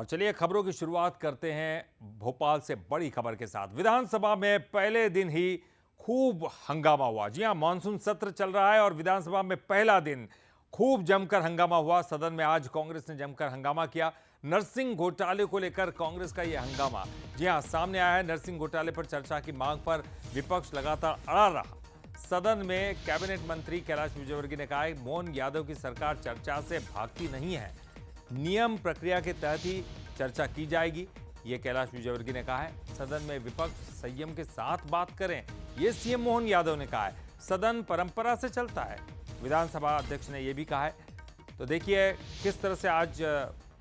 और चलिए खबरों की शुरुआत करते हैं भोपाल से बड़ी खबर के साथ। विधानसभा में पहले दिन ही खूब हंगामा हुआ। जी हां, मानसून सत्र चल रहा है और विधानसभा में पहला दिन खूब जमकर हंगामा हुआ। सदन में आज कांग्रेस ने जमकर हंगामा किया। नरसिंह घोटाले को लेकर कांग्रेस का यह हंगामा जी हां सामने आया है। नरसिंह घोटाले पर चर्चा की मांग पर विपक्ष लगातार अड़ा रहा। सदन में कैबिनेट मंत्री कैलाश विजयवर्गीय ने कहा है मोहन यादव की सरकार चर्चा से भागती नहीं है, नियम प्रक्रिया के तहत ही चर्चा की जाएगी, ये कैलाश विजयवर्गीय ने कहा है। सदन में विपक्ष संयम के साथ बात करें, ये सीएम मोहन यादव ने कहा है। सदन परंपरा से चलता है, विधानसभा अध्यक्ष ने यह भी कहा है। तो देखिए किस तरह से आज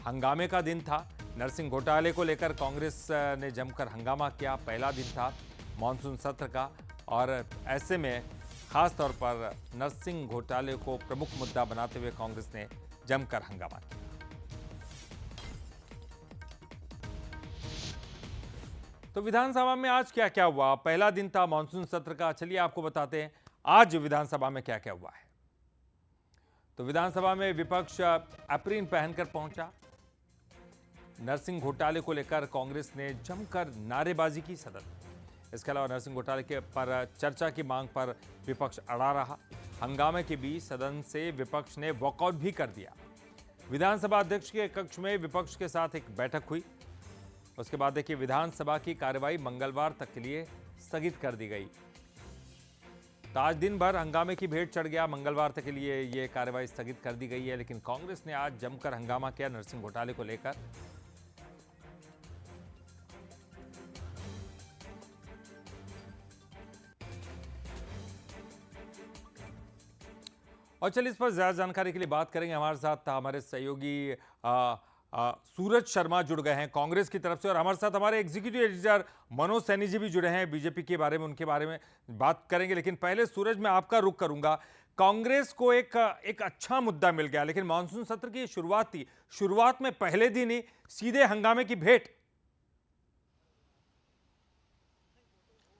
हंगामे का दिन था। नरसिंह घोटाले को लेकर कांग्रेस ने जमकर हंगामा किया। पहला दिन था मानसून सत्र का और ऐसे में खास तौर पर नरसिंह घोटाले को प्रमुख मुद्दा बनाते हुए कांग्रेस ने जमकर हंगामा किया। तो विधानसभा में आज क्या क्या हुआ? पहला दिन था मानसून सत्र का, चलिए आपको बताते हैं आज विधानसभा में क्या क्या हुआ है। तो विधानसभा में विपक्ष एप्रिन पहनकर पहुंचा। नरसिंह घोटाले को लेकर कांग्रेस ने जमकर नारेबाजी की सदन में। इसके अलावा नरसिंह घोटाले के पर चर्चा की मांग पर विपक्ष अड़ा रहा। हंगामे के बीच सदन से विपक्ष ने वॉकआउट भी कर दिया। विधानसभा अध्यक्ष के कक्ष में विपक्ष के साथ एक बैठक हुई। उसके बाद देखिए विधानसभा की कार्यवाही मंगलवार तक के लिए स्थगित कर दी गई। तो आज दिन भर हंगामे की भेंट चढ़ गया। मंगलवार तक के लिए यह कार्यवाही स्थगित कर दी गई है, लेकिन कांग्रेस ने आज जमकर हंगामा किया नरसिंह घोटाले को लेकर। और चलिए इस पर ज्यादा जानकारी के लिए बात करेंगे। हमारे साथ हमारे सहयोगी सूरज शर्मा जुड़ गए हैं कांग्रेस की तरफ से, और हमारे साथ हमारे एग्जीक्यूटिव एडिटर मनोज सैनी जी भी जुड़े हैं बीजेपी के बारे में, उनके बारे में बात करेंगे। लेकिन पहले सूरज मैं आपका रुख करूंगा। कांग्रेस को एक अच्छा मुद्दा मिल गया, लेकिन मानसून सत्र की शुरुआत थी, शुरुआत में पहले दिन ही सीधे हंगामे की भेंट।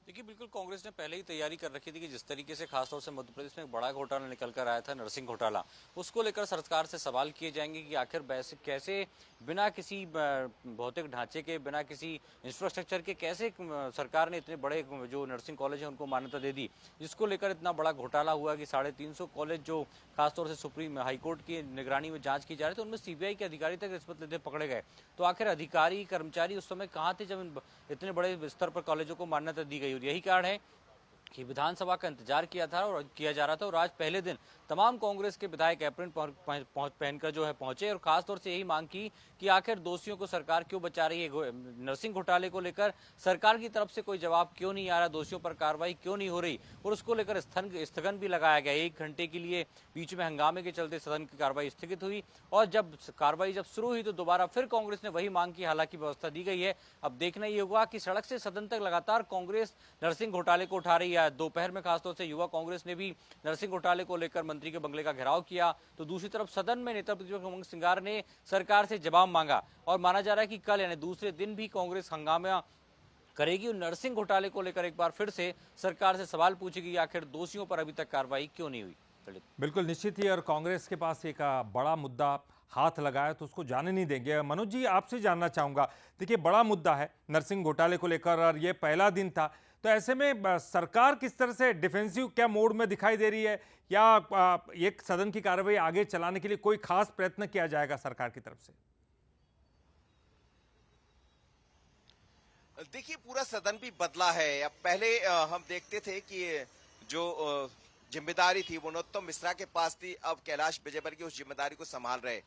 देखिए बिल्कुल कांग्रेस ने पहले ही तैयारी कर रखी थी कि जिस तरीके से खासतौर से मध्य प्रदेश में एक बड़ा घोटाला निकल कर आया था नरसिंह घोटाला, उसको लेकर सरकार से सवाल किए जाएंगे कि आखिर कैसे बिना किसी भौतिक ढांचे के, बिना किसी इंफ्रास्ट्रक्चर के कैसे सरकार ने इतने बड़े जो नर्सिंग कॉलेज है उनको मान्यता दे दी, जिसको लेकर इतना बड़ा घोटाला हुआ कि 350 कॉलेज जो खासतौर से सुप्रीम हाईकोर्ट की निगरानी में जांच की जा रही थी, उनमें सीबीआई के अधिकारी तक रिश्वत लेते पकड़े गए। तो आखिर अधिकारी कर्मचारी उस समय कहाँ थे जब इतने बड़े स्तर पर कॉलेजों को मान्यता दी गई? और यही कारण है कि विधानसभा का इंतजार किया जा रहा था और आज पहले दिन तमाम कांग्रेस के विधायक एप्रिन पहनकर जो है पहुंचे और खासतौर से यही मांग की कि आखिर दोषियों को सरकार क्यों बचा रही है। नरसिंह घोटाले को लेकर सरकार की तरफ से कोई जवाब क्यों नहीं आ रहा, दोषियों पर कार्रवाई क्यों नहीं हो रही, और उसको लेकर स्थगन भी लगाया गया। 1 घंटे के लिए बीच में हंगामे के चलते सदन की कार्रवाई स्थगित हुई और जब कार्रवाई शुरू हुई तो दोबारा फिर कांग्रेस ने वही मांग की, हालांकि व्यवस्था दी गई है। अब देखना ये होगा कि सड़क से सदन तक लगातार कांग्रेस नरसिंह घोटाले को उठा रही है। दोपहर में खासतौर से युवा कांग्रेस ने भी नरसिंह घोटाले को लेकर मंत्री के बंगले का घेराव किया, तो दूसरी तरफ सदन में नेता प्रतिपक्ष उमंग सिंगार ने सरकार से जवाब मांगा और माना जा रहा है कि कल यानी दूसरे दिन भी कांग्रेस हंगामा करेगी और नरसिंह घोटाले को लेकर एक बार फिर से सरकार से सवाल पूछेगी आखिर दोषियों पर अभी तक कार्रवाई क्यों नहीं हुई। बिल्कुल निश्चित ही, और कांग्रेस के पास एक बड़ा मुद्दा हाथ लगाया तो उसको जाने नहीं देंगे। मनोज जी आपसे जानना चाहूंगा, देखिए बड़ा मुद्दा है नरसिंह घोटाले को लेकर और ये पहला दिन था, तो ऐसे में सरकार किस तरह से डिफेंसिव क्या मोड में दिखाई दे रही है, या ये सदन की कार्रवाई आगे चलाने के लिए कोई खास प्रयत्न किया जाएगा सरकार की तरफ से? देखिए पूरा सदन भी बदला है। अब पहले हम देखते थे कि जो जिम्मेदारी थी वो नरोत्तम मिश्रा के पास थी, अब कैलाश विजयवर्गीय उस जिम्मेदारी को संभाल रहे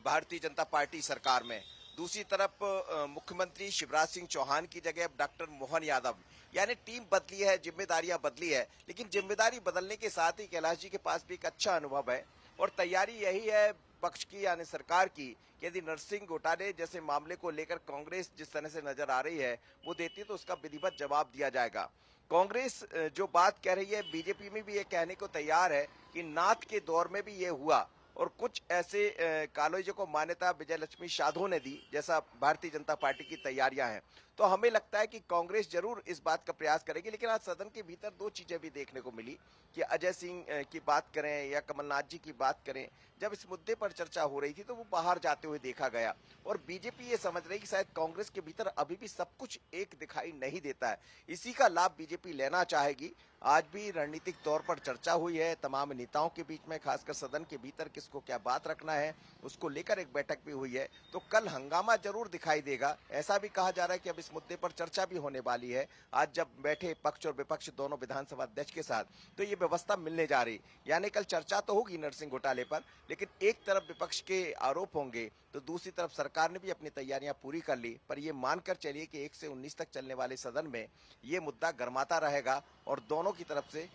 भारतीय जनता पार्टी सरकार में। दूसरी तरफ मुख्यमंत्री शिवराज सिंह चौहान की जगह अब डॉक्टर मोहन यादव, यानी टीम बदली है, जिम्मेदारियां बदली है, लेकिन जिम्मेदारी बदलने के साथ ही कैलाश जी के पास भी एक अच्छा अनुभव है और तैयारी यही है पक्ष की यानी सरकार की कि यदि नरसिंह घोटाले जैसे मामले को लेकर कांग्रेस जिस तरह से नजर आ रही है वो देती है तो उसका विधिवत जवाब दिया जाएगा। कांग्रेस जो बात कह रही है बीजेपी में भी ये कहने को तैयार है कि नाथ के दौर में भी ये हुआ और कुछ ऐसे कॉलेजों को मान्यता विजय लक्ष्मी साधु ने दी, जैसा भारतीय जनता पार्टी की तैयारियां हैं। तो हमें लगता है कि कांग्रेस जरूर इस बात का प्रयास करेगी। लेकिन आज सदन के भीतर दो चीजें भी देखने को मिली कि अजय सिंह की बात करें या कमलनाथ जी की बात करें, जब इस मुद्दे पर चर्चा हो रही थी तो वो बाहर जाते हुए देखा गया। और बीजेपी ये समझ रही कि शायद कांग्रेस के भीतर अभी भी सब कुछ एक दिखाई नहीं देता है, इसी का लाभ बीजेपी लेना चाहेगी। आज भी रणनीतिक तौर पर चर्चा हुई है तमाम नेताओं के बीच में, खासकर सदन के भीतर किसको क्या बात रखना है उसको लेकर एक बैठक भी हुई है। तो कल हंगामा जरूर दिखाई देगा। ऐसा भी कहा जा रहा है कि अब इस मुद्दे पर चर्चा भी होने वाली है। आज जब बैठे पक्ष और विपक्ष दोनों विधानसभा अध्यक्ष के साथ, तो ये व्यवस्था मिलने जा रही, यानी कल चर्चा तो होगी नरसिंह घोटाले पर, लेकिन एक तरफ विपक्ष के आरोप होंगे तो दूसरी तरफ सरकार ने भी अपनी तैयारियां पूरी कर ली। पर ये मानकर चलिए कि 1 से 19 तक चलने वाले सदन में ये मुद्दा गर्माता रहेगा और दोनों की तरफ से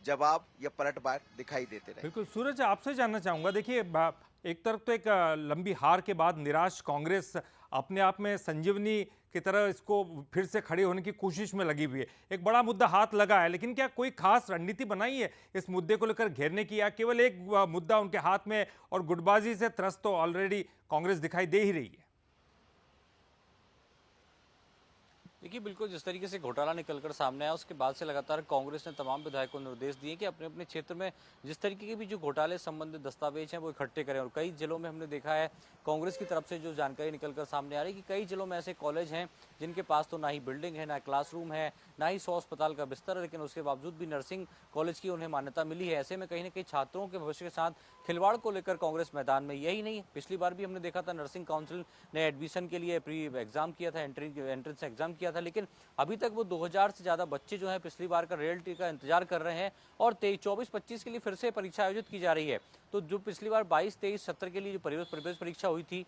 जवाब या पलटवार दिखाई देते रहे। बिल्कुल सूरज, आपसे जानना चाहूंगा, देखिए एक तरफ तो एक लंबी हार के बाद निराश कांग्रेस अपने आप में संजीवनी की तरह इसको फिर से खड़े होने की कोशिश में लगी हुई है। एक बड़ा मुद्दा हाथ लगा है, लेकिन क्या कोई खास रणनीति बनाई है इस मुद्दे को लेकर घेरने की, या केवल एक मुद्दा उनके हाथ में और गुटबाजी से त्रस्त तो ऑलरेडी कांग्रेस दिखाई दे ही रही है? देखिए, बिल्कुल जिस तरीके से घोटाला निकलकर सामने आया उसके बाद से लगातार कांग्रेस ने तमाम विधायकों को निर्देश दिए कि अपने अपने क्षेत्र में जिस तरीके के भी जो घोटाले संबंधित दस्तावेज हैं वो इकट्ठे करें। और कई जिलों में हमने देखा है कांग्रेस की तरफ से जो जानकारी निकलकर सामने आ रही है कि कई जिलों में ऐसे कॉलेज हैं जिनके पास तो ना ही बिल्डिंग है, ना क्लासरूम है, ना ही 100 अस्पताल का बिस्तर है, लेकिन उसके बावजूद भी नर्सिंग कॉलेज की उन्हें मान्यता मिली है। ऐसे में कहीं ना कहीं छात्रों के भविष्य के साथ खिलवाड़ को लेकर कांग्रेस मैदान में। यही नहीं, पिछली बार भी हमने देखा था नर्सिंग काउंसिल ने एडमिशन के लिए प्री एग्जाम किया था, एंट्रेंस एग्जाम किया था, लेकिन अभी तक वो 2000 से ज्यादा बच्चे जो हैं पिछली बार का रिजल्ट का इंतजार कर रहे हैं और 24-25 के लिए फिर से परीक्षा आयोजित की जा रही है। तो जो पिछली बार 22-23 सत्र के लिए जो प्रवेश परीक्षा हुई थी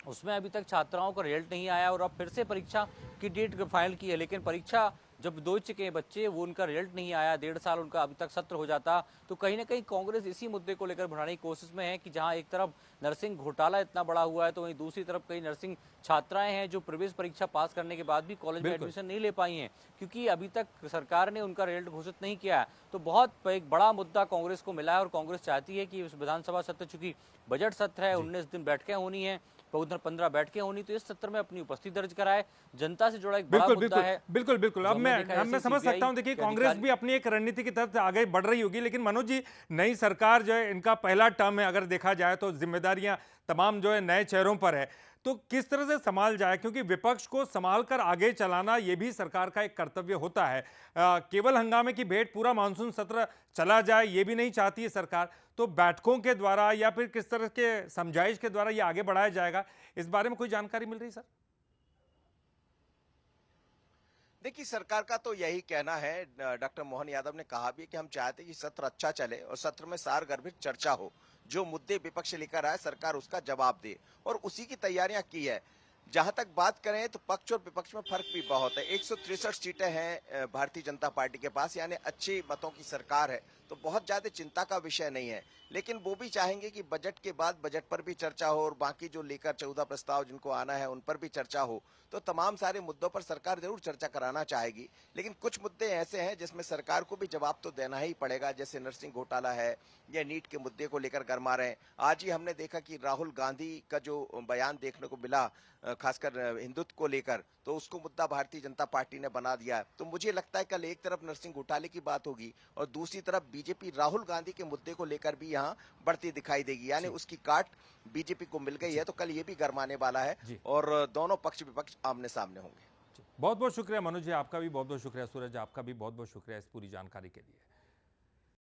उसमें अभी तक छात्राओं का रिजल्ट नहीं आया और अब फिर से परीक्षा की डेट फाइनल की है, लेकिन परीक्षा जब दो चुके हैं बच्चे, वो उनका रिजल्ट नहीं आया, 1.5 साल उनका अभी तक सत्र हो जाता। तो कहीं ना कहीं कांग्रेस इसी मुद्दे को लेकर बढ़ाने की कोशिश में है कि जहां एक तरफ नर्सिंग घोटाला इतना बड़ा हुआ है तो वहीं दूसरी तरफ कई नर्सिंग छात्राएं हैं जो प्रवेश परीक्षा पास करने के बाद भी कॉलेज में एडमिशन नहीं ले पाई हैं क्योंकि अभी तक सरकार ने उनका रिजल्ट घोषित नहीं किया है। तो बहुत एक बड़ा मुद्दा कांग्रेस को मिला है और कांग्रेस चाहती है कि इस विधानसभा सत्र, चूंकि बजट सत्र है, 19 दिन बैठकें होनी है, उधर 15 बैठकें होनी, तो इस सत्र में अपनी उपस्थिति दर्ज कराए। जनता से जुड़ा एक बड़ा मुद्दा है। बिल्कुल अब मैं समझ सकता हूं। देखिए, कांग्रेस भी अपनी एक रणनीति की तरफ आगे बढ़ रही होगी, लेकिन मनोज जी, नई सरकार जो है, इनका पहला टर्म है, अगर देखा जाए तो जिम्मेदारियां तमाम जो है नए चेहरों पर है, तो किस तरह से संभाल जाए, क्योंकि विपक्ष को संभाल कर आगे चलाना यह भी सरकार का एक कर्तव्य होता है। केवल हंगामे की भेंट पूरा मानसून सत्र चला जाए ये भी नहीं चाहती है सरकार। तो बैठकों के द्वारा या फिर किस तरह के समझाइश के द्वारा ये आगे बढ़ाया जाएगा, इस बारे में कोई जानकारी मिल रही सर? देखिए, सरकार का तो यही कहना है। डॉक्टर मोहन यादव ने कहा भी कि हम चाहते हैं कि सत्र अच्छा चले और सत्र में सारगर्भित चर्चा हो, जो मुद्दे विपक्ष लेकर आए सरकार उसका जवाब दे, और उसी की तैयारियां की है। जहां तक बात करें तो पक्ष और विपक्ष में फर्क भी बहुत है। 163 सीटें हैं भारतीय जनता पार्टी के पास, यानी अच्छे मतों की सरकार है, तो बहुत ज्यादा चिंता का विषय नहीं है। लेकिन वो भी चाहेंगे कि बजट के बाद बजट पर भी चर्चा हो और बाकी जो लेकर 14 प्रस्ताव जिनको आना है उन पर भी चर्चा हो। तो तमाम सारे मुद्दों पर सरकार जरूर चर्चा कराना चाहेगी, लेकिन कुछ मुद्दे ऐसे हैं जिसमें सरकार को भी जवाब तो देना ही पड़ेगा, जैसे नर्सिंग घोटाला है या नीट के मुद्दे को लेकर गरमा रहे हैं। आज ही हमने देखा कि राहुल गांधी का जो बयान देखने को मिला, खासकर हिंदुत्व को लेकर, तो उसको मुद्दा भारतीय जनता पार्टी ने बना दिया है। तो मुझे लगता है कल एक तरफ नर्सिंग घोटाले की बात होगी और दूसरी तरफ बीजेपी राहुल गांधी के मुद्दे को लेकर भी यहाँ बढ़ती दिखाई देगी, यानी उसकी काट बीजेपी को मिल गई है। तो कल ये भी गरमाने वाला है और दोनों पक्ष विपक्ष आमने सामने होंगे। बहुत बहुत शुक्रिया मनोज जी, आपका भी बहुत बहुत शुक्रिया। सूरज, आपका भी बहुत बहुत शुक्रिया इस पूरी जानकारी के लिए।